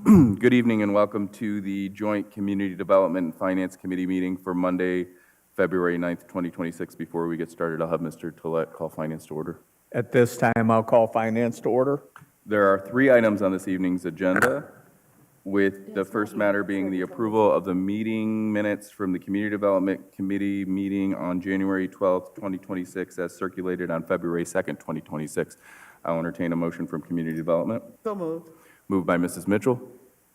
Good evening and welcome to the Joint Community Development and Finance Committee meeting for Monday, February 9th, 2026. Before we get started, I'll have Mr. Tollett call finance to order. At this time, I'll call finance to order. There are 3 items on this evening's agenda, with the first matter being the approval of the meeting minutes from the Community Development Committee meeting on January 12th, 2026, as circulated on February 2nd, 2026. I'll entertain a motion from Community Development. So moved. Moved by Mrs. Mitchell.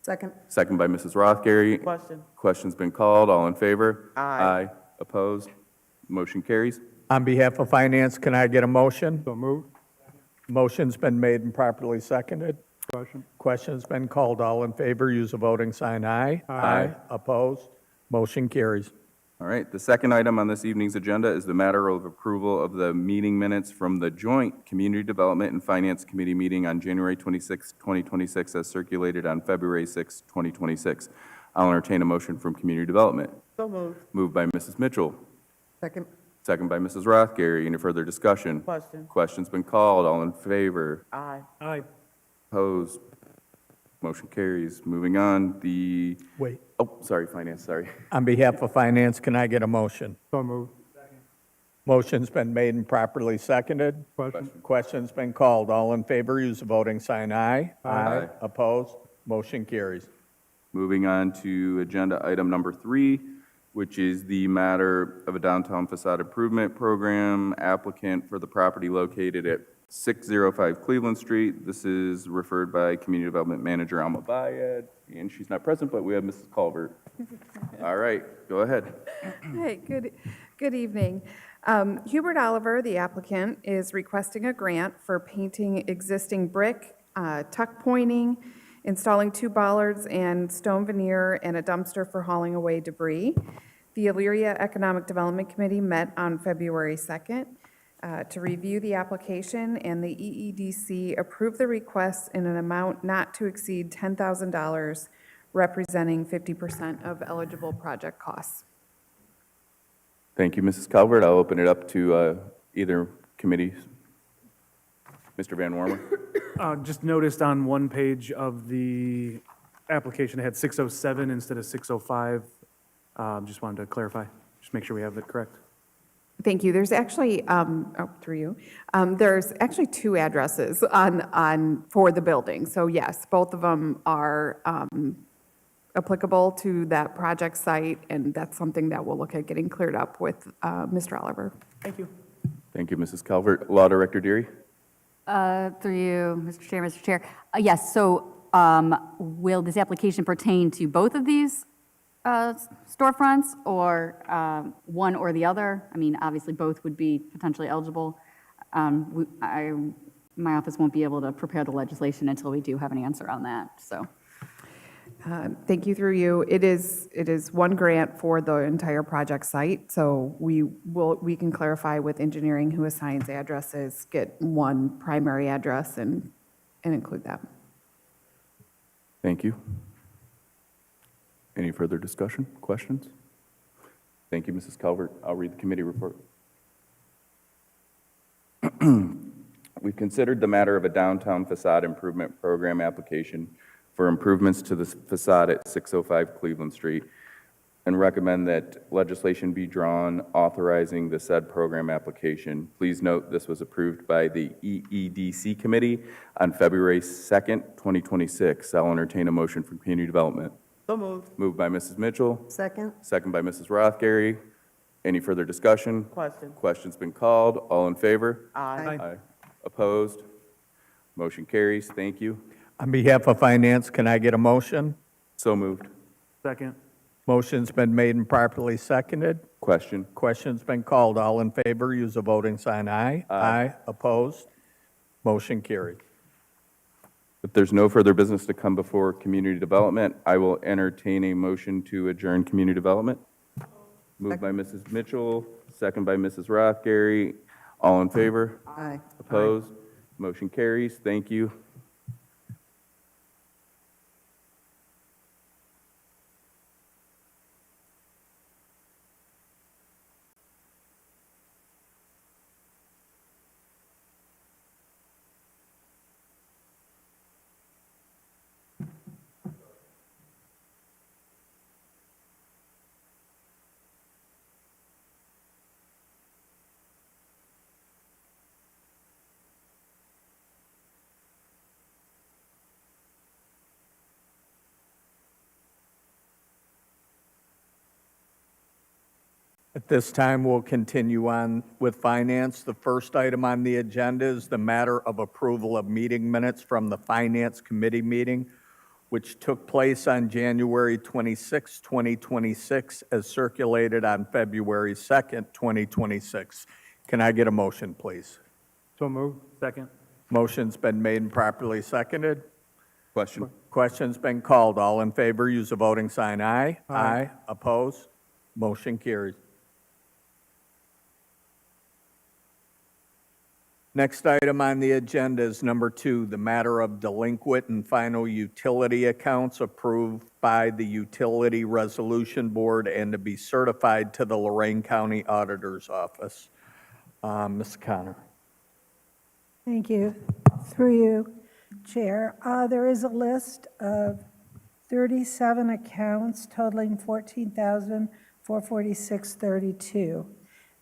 Second. Second by Mrs. Rothgary. Question. Question's been called. All in favor? Aye. Opposed? Motion carries. On behalf of finance, can I get a motion? So moved. Motion's been made and properly seconded. Question's been called. All in favor, use a voting sign aye. Aye. Opposed? Motion carries. All right, the second item on this evening's agenda is the matter of approval of the meeting minutes from the Joint Community Development and Finance Committee meeting on January 26, 2026, as circulated on February 6, 2026. I'll entertain a motion from Community Development. So moved. Moved by Mrs. Mitchell. Second. Second by Mrs. Rothgary. Any further discussion? Question. Question's been called. All in favor? Aye. Aye. Opposed? Motion carries. Moving on, Wait. oh, sorry, finance, sorry. On behalf of finance, can I get a motion? So moved. Motion's been made and properly seconded. Question. Question's been called. All in favor, use a voting sign aye. Aye. Opposed? Motion carries. Moving on to agenda item number 3, which is the matter of a downtown facade improvement program applicant for the property located at 605 Cleveland Street. This is referred by Community Development Manager Alma Bayed, and she's not present, but we have Mrs. Culvert. All right, go ahead. Hey, good evening. Hubert Oliver, the applicant, is requesting a grant for painting existing brick, tuck pointing, installing 2 bollards and stone veneer, and a dumpster for hauling away debris. The Elyria Economic Development Committee met on February 2nd to review the application, and the EEDC approved the request in an amount not to exceed $10,000, representing 50% of eligible project costs. Thank you, Mrs. Calvert. I'll open it up to either committee. Mr. Van Warmer. Just noticed on one page of the application, it had 607 instead of 605. Just wanted to clarify, just make sure we have it correct. Thank you. There's actually, through you, there's actually 2 addresses for the building. So yes, both of them are applicable to that project site, and that's something that we'll look at getting cleared up with Mr. Oliver. Thank you. Thank you, Mrs. Calvert. Law Director Deary. Through you, Mr. Chair, Mr. Chair. Yes, so will this application pertain to both of these storefronts, or one or the other? I mean, obviously, both would be potentially eligible. My office won't be able to prepare the legislation until we do have an answer on that, so. Thank you, through you. It is one grant for the entire project site, so we can clarify with engineering who assigns addresses, get one primary address and include that. Thank you. Any further discussion, questions? Thank you, Mrs. Calvert. I'll read the committee report. We've considered the matter of a downtown facade improvement program application for improvements to the facade at 605 Cleveland Street, and recommend that legislation be drawn authorizing the said program application. Please note this was approved by the EEDC committee on February 2nd, 2026. I'll entertain a motion from Community Development. So moved. Moved by Mrs. Mitchell, Second. second by Mrs. Rothgary. Any further discussion? Question. Question's been called. All in favor? Aye. Aye. Opposed? Motion carries. Thank you. On behalf of finance, can I get a motion? So moved. Second. Motion's been made and properly seconded. Question. Question's been called. All in favor, use a voting sign aye. Aye. Opposed? Motion carried. If there's no further business to come before Community Development, I will entertain a motion to adjourn Community Development. Moved by Mrs. Mitchell, second by Mrs. Rothgary. All in favor? Aye. Opposed? Motion carries. Thank you. At this time, we'll continue on with finance. The first item on the agenda is the matter of approval of meeting minutes from the Finance Committee meeting, which took place on January 26, 2026, as circulated on February 2nd, 2026. Can I get a motion, please? So moved. Second. Motion's been made and properly seconded. Question. Question's been called. All in favor, use the voting sign aye. Aye. Opposed? Motion carries. Next item on the agenda is number 2, the matter of delinquent and final utility accounts approved by the Utility Resolution Board and to be certified to the Lorraine County Auditor's Office. Ms. Connor. Thank you. Through you, Chair. There is a list of 37 accounts totaling $14,446.32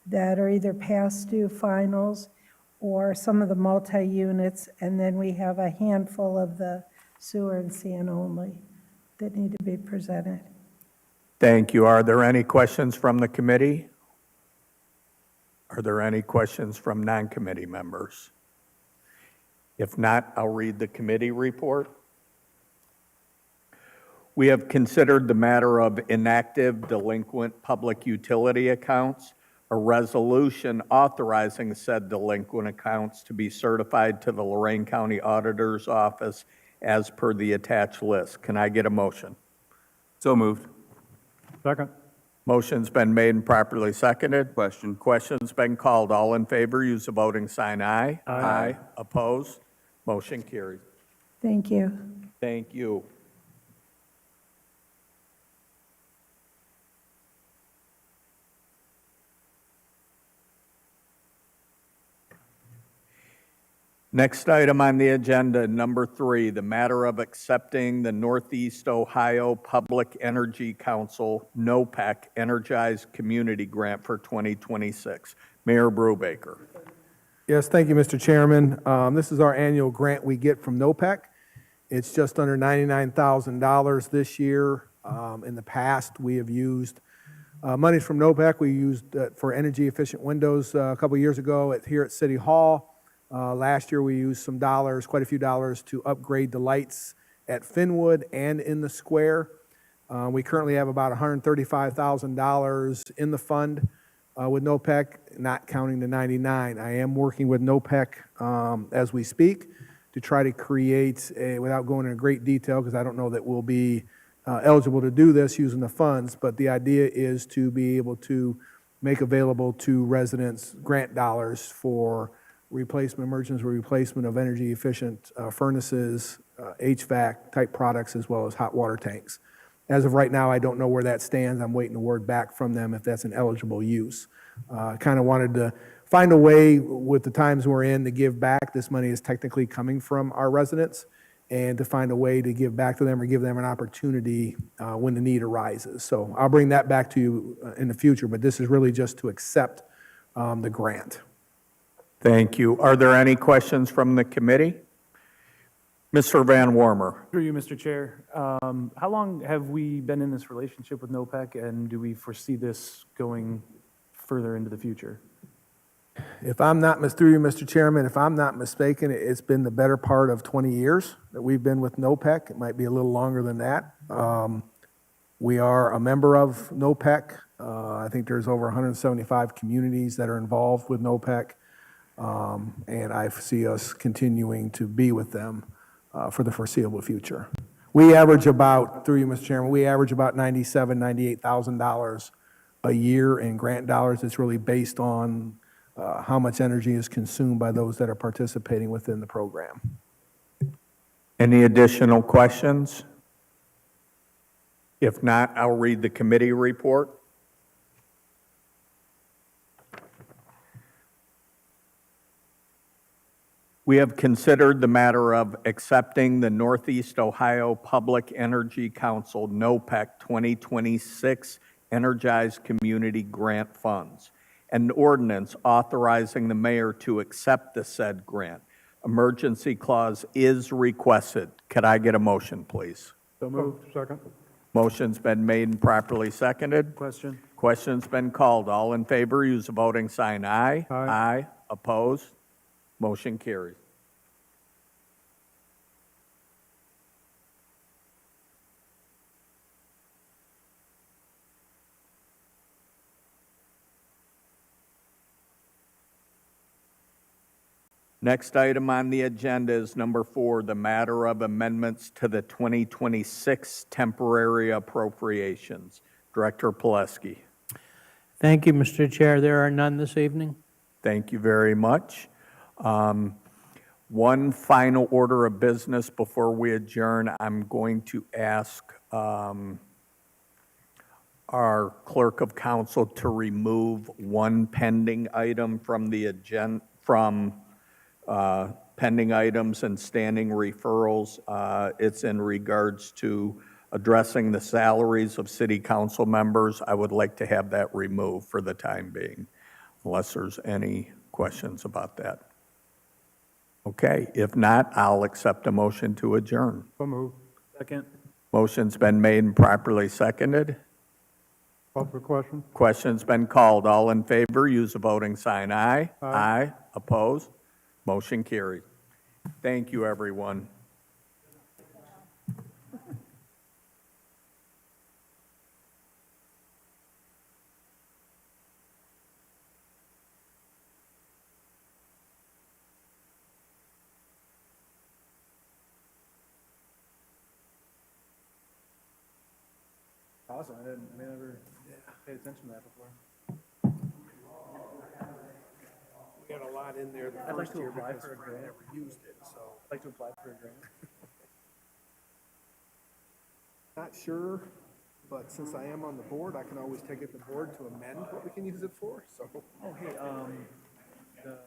that are either past due finals or some of the multi-units, and then we have a handful of the sewer and sand only that need to be presented. Thank you. Are there any questions from the committee? Are there any questions from non-committee members? If not, I'll read the committee report. We have considered the matter of inactive delinquent public utility accounts, a resolution authorizing said delinquent accounts to be certified to the Lorraine County Auditor's Office as per the attached list. Can I get a motion? So moved. Second. Motion's been made and properly seconded. Question. Question's been called. All in favor, use the voting sign aye. Aye. Opposed? Motion carries. Thank you. Thank you. Next item on the agenda, number 3, the matter of accepting the Northeast Ohio Public Energy Council, NOPEC, Energized Community Grant for 2026. Mayor Brubaker. Yes, thank you, Mr. Chairman. This is our annual grant we get from NOPEC. It's just under $99,000 this year. In the past, we have used monies from NOPEC. We used for energy-efficient windows a couple years ago here at City Hall. Last year, we used some dollars, quite a few dollars, to upgrade the lights at Finwood and in the square. We currently have about $135,000 in the fund with NOPEC, not counting the 99. I am working with NOPEC as we speak to try to create without going into great detail, because I don't know that we'll be eligible to do this using the funds, but the idea is to be able to make available to residents grant dollars for emergency replacement of energy-efficient furnaces, HVAC-type products, as well as hot water tanks. As of right now, I don't know where that stands. I'm waiting a word back from them if that's an eligible use. Kind of wanted to find a way with the times we're in to give back. This money is technically coming from our residents, and to find a way to give back to them or give them an opportunity when the need arises. So I'll bring that back to you in the future, but this is really just to accept the grant. Thank you. Are there any questions from the committee? Mr. Van Warmer. Through you, Mr. Chair. How long have we been in this relationship with NOPEC, and do we foresee this going further into the future? If I'm not, through you, Mr. Chairman, if I'm not mistaken, it's been the better part of 20 years that we've been with NOPEC. It might be a little longer than that. We are a member of NOPEC. I think there's over 175 communities that are involved with NOPEC. And I see us continuing to be with them for the foreseeable future. We average about, through you, Mr. Chairman, we average about $97,000, $98,000 a year in grant dollars. It's really based on how much energy is consumed by those that are participating within the program. Any additional questions? If not, I'll read the committee report. We have considered the matter of accepting the Northeast Ohio Public Energy Council, NOPEC 2026 Energized Community Grant Funds, an ordinance authorizing the mayor to accept the said grant. Emergency clause is requested. Could I get a motion, please? So moved. Second. Motion's been made and properly seconded. Question. Question's been called. All in favor, use the voting sign aye. Aye. Aye. Opposed? Motion carries. Next item on the agenda is number 4, the matter of amendments to the 2026 temporary appropriations. Director Pileski. Thank you, Mr. Chair. There are none this evening. Thank you very much. One final order of business before we adjourn. I'm going to ask our clerk of council to remove one pending item from the agenda, from pending items and standing referrals. It's in regards to addressing the salaries of city council members. I would like to have that removed for the time being, unless there's any questions about that. Okay, if not, I'll accept a motion to adjourn. So moved. Second. Motion's been made and properly seconded. Call for question? Question's been called. All in favor, use the voting sign aye. Aye. Opposed? Motion carried. Thank you, everyone. Awesome. I never paid attention to that before. We had a lot in there the I'd like first to year apply because for a we grant. never used it, so. I'd like to apply for a grant. Not sure, but since I am on the board, I can always take it to the board to amend what we can use it for, so. Oh, hey, the